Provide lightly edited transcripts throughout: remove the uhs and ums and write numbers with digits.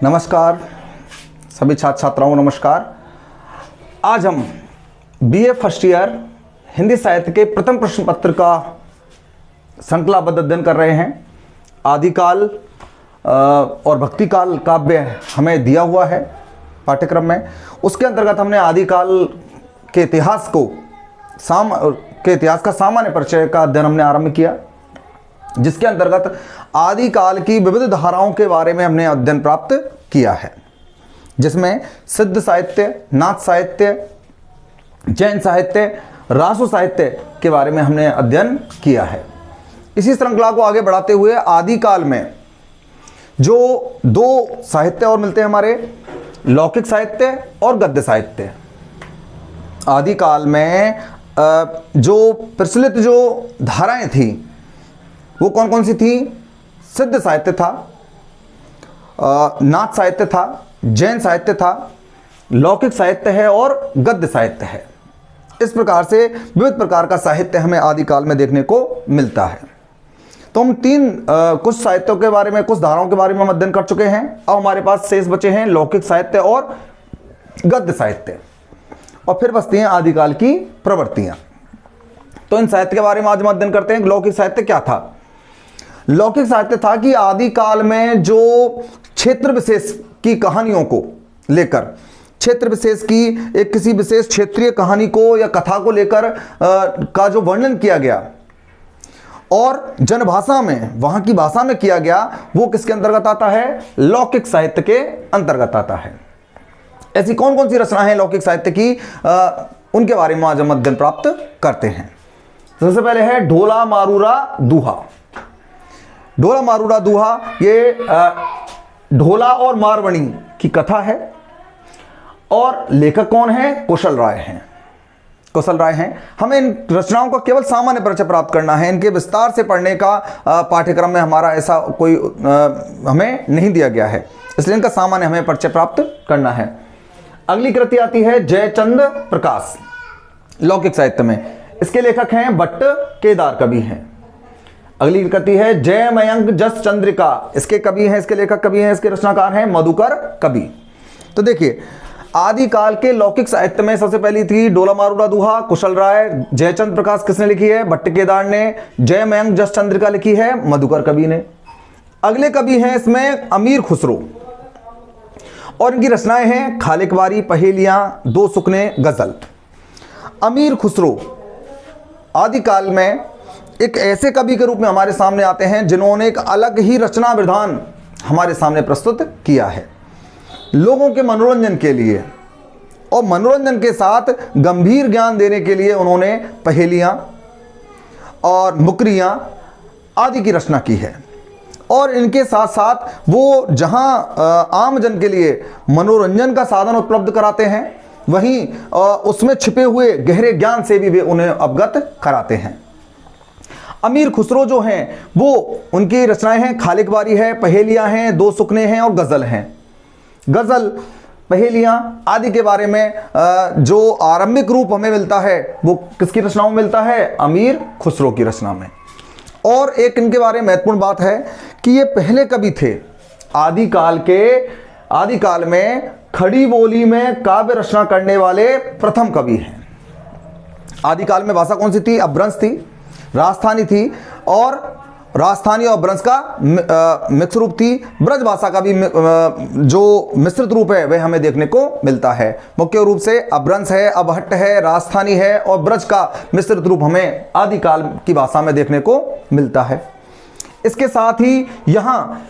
नमस्कार सभी छात्र छात्राओं को नमस्कार। आज हम बीए फर्स्ट ईयर हिंदी साहित्य के प्रथम प्रश्न पत्र का श्रृंखलाबद्ध अध्ययन कर रहे हैं। आदिकाल और भक्तिकाल काव्य हमें दिया हुआ है पाठ्यक्रम में। उसके अंतर्गत हमने आदिकाल के इतिहास का सामान्य परिचय का अध्ययन हमने आरंभ किया, जिसके अंतर्गत आदिकाल की विविध धाराओं के बारे में हमने अध्ययन प्राप्त किया है, जिसमें सिद्ध साहित्य, नाथ साहित्य, जैन साहित्य, रासो साहित्य के बारे में हमने अध्ययन किया है। इसी श्रृंखला को आगे बढ़ाते हुए आदिकाल में जो दो साहित्य और मिलते हैं हमारे, लौकिक साहित्य और गद्य साहित्य। आदिकाल में जो प्रचलित जो धाराएं थी वो कौन कौन सी थी? सिद्ध साहित्य था, नाथ साहित्य था, जैन साहित्य था, लौकिक साहित्य है और गद्य साहित्य है। इस प्रकार से विविध प्रकार का साहित्य हमें आदिकाल में देखने को मिलता है। तो हम कुछ साहित्यों के बारे में, कुछ धाराओं के बारे में हम अध्ययन कर चुके हैं। अब हमारे पास शेष बचे हैं लौकिक साहित्य और गद्य साहित्य, और फिर बचती हैं आदिकाल की प्रवृत्तियां। तो इन साहित्य के बारे में आज हम अध्ययन करते हैं। लौकिक साहित्य क्या था? लौकिक साहित्य था कि आदिकाल में जो क्षेत्र विशेष की कहानियों को लेकर, क्षेत्र विशेष की एक किसी विशेष क्षेत्रीय कहानी को या कथा को लेकर का जो वर्णन किया गया और जनभाषा में, वहां की भाषा में किया गया, वो किसके अंतर्गत आता है? लौकिक साहित्य के अंतर्गत आता है। ऐसी कौन कौन सी रचनाएं हैं लौकिक साहित्य की, उनके बारे में आज हम अध्ययन प्राप्त करते हैं। सबसे पहले है ढोला मारूरा दूहा। ढोला मारूरा दूहा ये ढोला और मारवणी की कथा है, और लेखक कौन है? कुशल राय हैं। कुशल राय हैं। हमें इन रचनाओं का केवल सामान्य परिचय प्राप्त करना है, इनके विस्तार से पढ़ने का पाठ्यक्रम में हमारा ऐसा कोई हमें नहीं दिया गया है, इसलिए इनका सामान्य हमें परिचय प्राप्त करना है। अगली कृति आती है जयचंद प्रकाश, लौकिक साहित्य में। इसके लेखक हैं भट्ट केदार कवि हैं। अगली कृति है जय मयंक जस चंद्रिका, इसके कवि हैं, इसके लेखक कवि हैं, इसके रचनाकार हैं मधुकर कवि। तो देखिए, आदिकाल के लौकिक साहित्य में सबसे पहली थी ढोला मारूरा दूहा, कुशल राय। जयचंद प्रकाश किसने लिखी है? भट्ट केदार ने। जय मयंक जस चंद्रिका लिखी है मधुकर कवि ने। अगले कवि हैं इसमें अमीर खुसरो, और इनकी रचनाएं हैं खालिकवारी, पहेलियां, दो सुकने, गजल। अमीर खुसरो आदिकाल में एक ऐसे कवि के रूप में हमारे सामने आते हैं जिन्होंने एक अलग ही रचना विधान हमारे सामने प्रस्तुत किया है लोगों के मनोरंजन के लिए, और मनोरंजन के साथ गंभीर ज्ञान देने के लिए उन्होंने पहेलियां और मुकरियां आदि की रचना की है। और इनके साथ साथ वो जहां आम जन के लिए मनोरंजन का साधन उपलब्ध कराते हैं, वहीं उसमें छिपे हुए गहरे ज्ञान से भी वे उन्हें अवगत कराते हैं। अमीर खुसरो जो हैं वो, उनकी रचनाएं हैं खालिकवारी है, पहेलियां हैं, दो सुकने हैं और गजल हैं। गजल, पहेलियां आदि के बारे में जो आरंभिक रूप हमें मिलता है वो किसकी रचनाओं में मिलता है? अमीर खुसरो की रचना में। और एक इनके बारे में महत्वपूर्ण बात है कि ये पहले कवि थे आदिकाल में खड़ी बोली में काव्य रचना करने वाले प्रथम कवि हैं। आदिकाल में भाषा कौन सी थी? अपभ्रंश थी, राजस्थानी थी, और राजस्थानी और ब्रज का मिक्स रूप थी। ब्रज भाषा का भी जो मिश्रित रूप है वह हमें देखने को मिलता है। मुख्य रूप से अपभ्रंश है, अबहट्ट है, राजस्थानी है, और ब्रज का मिश्रित रूप हमें आदिकाल की भाषा में देखने को मिलता है। इसके साथ ही यहाँ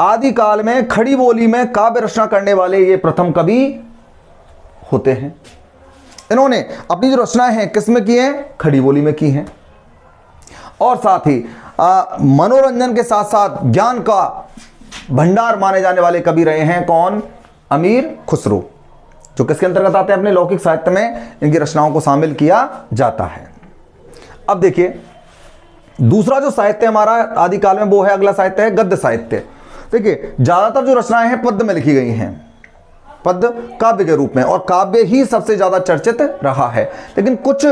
आदिकाल में खड़ी बोली में काव्य रचना करने वाले ये प्रथम कवि होते हैं। इन्होंने अपनी जो रचनाएं हैं किसमें की हैं? खड़ी बोली में की हैं। और साथ ही मनोरंजन के साथ साथ ज्ञान का भंडार माने जाने वाले कवि रहे हैं। कौन? अमीर खुसरो, जो किसके अंतर्गत आते हैं? अपने लौकिक साहित्य में इनकी रचनाओं को शामिल किया जाता है। अब देखिए, दूसरा जो साहित्य हमारा आदिकाल में वो है, अगला साहित्य है गद्य साहित्य। देखिए, ज्यादातर जो रचनाएं हैं पद्य में लिखी गई हैं, पद्य काव्य के रूप में, और काव्य ही सबसे ज्यादा चर्चित रहा है। लेकिन कुछ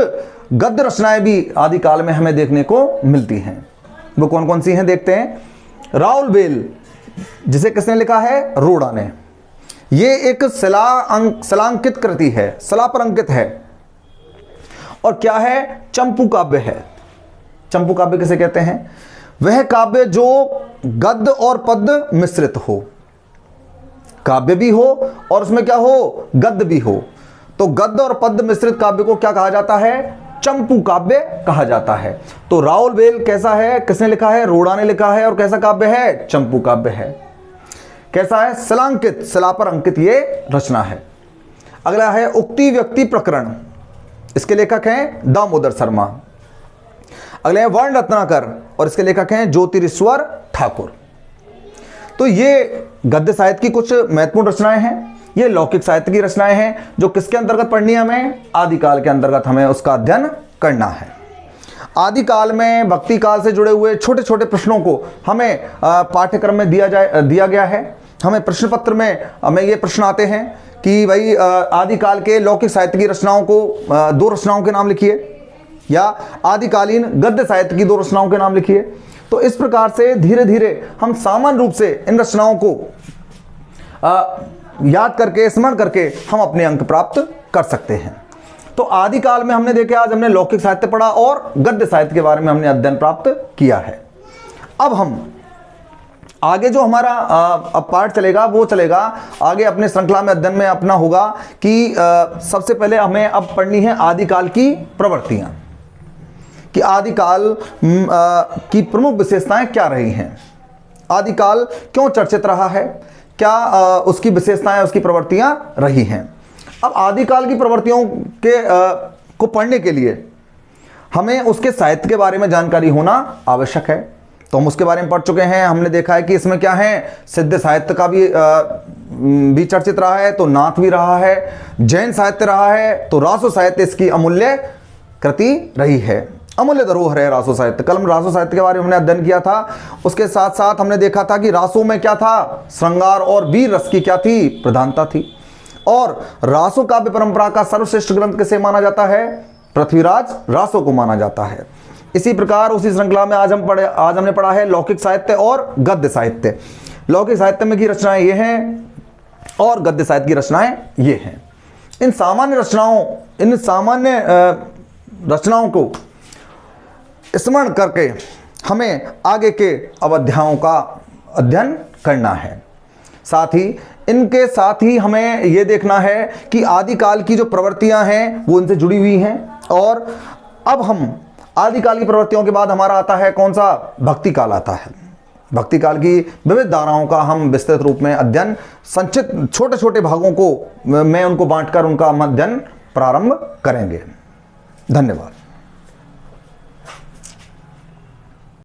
गद्य रचनाएं भी आदिकाल में हमें देखने को मिलती हैं। वो कौन कौन सी हैं देखते हैं। राउल बेल जिसे किसने लिखा है? रोड़ा ने। ये एक शिलांकित कृति है, शिला पर अंकित है। और क्या है? चंपू काव्य है। चंपू काव्य किसे कहते हैं? वह काव्य जो गद्य और पद्य मिश्रित हो, काव्य भी हो और उसमें क्या हो? गद्य भी हो। तो गद्य और पद्य मिश्रित काव्य को क्या कहा जाता है? चंपू काव्य कहा जाता है। तो राउल बेल कैसा है? किसने लिखा है? रोड़ा ने लिखा है। और कैसा काव्य है? चंपू काव्य है। कैसा है? शिलांकित, शिला पर अंकित ये रचना है। अगला है उक्ति व्यक्ति प्रकरण, इसके लेखक हैं दामोदर शर्मा। अगले हैं वर्ण रत्नाकर और इसके लेखक हैं ज्योतिरीश्वर ठाकुर। तो ये गद्य साहित्य की कुछ महत्वपूर्ण रचनाएं हैं। ये लौकिक साहित्य की रचनाएं हैं जो किसके अंतर्गत पढ़नी है? हमें आदिकाल के अंतर्गत हमें उसका अध्ययन करना है। आदिकाल में भक्ति काल से जुड़े हुए छोटे छोटे प्रश्नों को हमें पाठ्यक्रम में दिया गया है। हमें प्रश्न पत्र में हमें ये प्रश्न आते हैं कि भाई आदिकाल के लौकिक साहित्य की रचनाओं को 2 रचनाओं के नाम लिखिए, या आदिकालीन गद्य साहित्य की 2 रचनाओं के नाम लिखिए। तो इस प्रकार से धीरे धीरे हम सामान्य रूप से इन रचनाओं को याद करके, स्मरण करके हम अपने अंक प्राप्त कर सकते हैं। तो आदिकाल में हमने देखे, आज हमने लौकिक साहित्य पढ़ा और गद्य साहित्य के बारे में हमने अध्ययन प्राप्त किया है। अब हम आगे जो हमारा अब पाठ चलेगा वो चलेगा आगे अपने श्रृंखला में अध्ययन में अपना होगा कि सबसे पहले हमें अब पढ़नी है आदिकाल की प्रवृत्तियां, कि आदिकाल की प्रमुख विशेषताएं क्या रही हैं, आदिकाल क्यों चर्चित रहा है, क्या उसकी विशेषताएं, उसकी प्रवृत्तियां रही हैं। अब आदिकाल की प्रवृत्तियों के को पढ़ने के लिए हमें उसके साहित्य के बारे में जानकारी होना आवश्यक है। तो हम उसके बारे में पढ़ चुके हैं। हमने देखा है कि इसमें क्या है, सिद्ध साहित्य का भी चर्चित रहा है, तो नाथ भी रहा है, जैन साहित्य रहा है, तो रासो साहित्य इसकी अमूल्य कृति रही है, अमूल्य धरोहर है रासो साहित्य। कल हम रासो साहित्य के बारे में हमने अध्ययन किया था। उसके साथ साथ हमने देखा था कि रासो में क्या था, श्रृंगार और वीर रस की क्या थी, प्रधानता थी। और रासो काव्य परंपरा का सर्वश्रेष्ठ ग्रंथ किसे माना जाता है? पृथ्वीराज रासो को माना जाता है। इसी प्रकार उसी श्रृंखला में आज हमने पढ़ा है लौकिक साहित्य और गद्य साहित्य। लौकिक साहित्य में की रचनाएं ये हैं और गद्य साहित्य की रचनाएं ये हैं। इन सामान्य रचनाओं को स्मरण करके हमें आगे के अध्यायों का अध्ययन करना है। साथ ही इनके साथ ही हमें ये देखना है कि आदिकाल की जो प्रवृत्तियां हैं वो इनसे जुड़ी हुई हैं। और अब हम आदिकाल की प्रवृत्तियों के बाद हमारा आता है कौन सा? भक्ति काल आता है। भक्ति काल की विविध धाराओं का हम विस्तृत रूप में अध्ययन, संचित छोटे छोटे भागों को मैं उनको बांटकर उनका अध्ययन प्रारंभ करेंगे। धन्यवाद।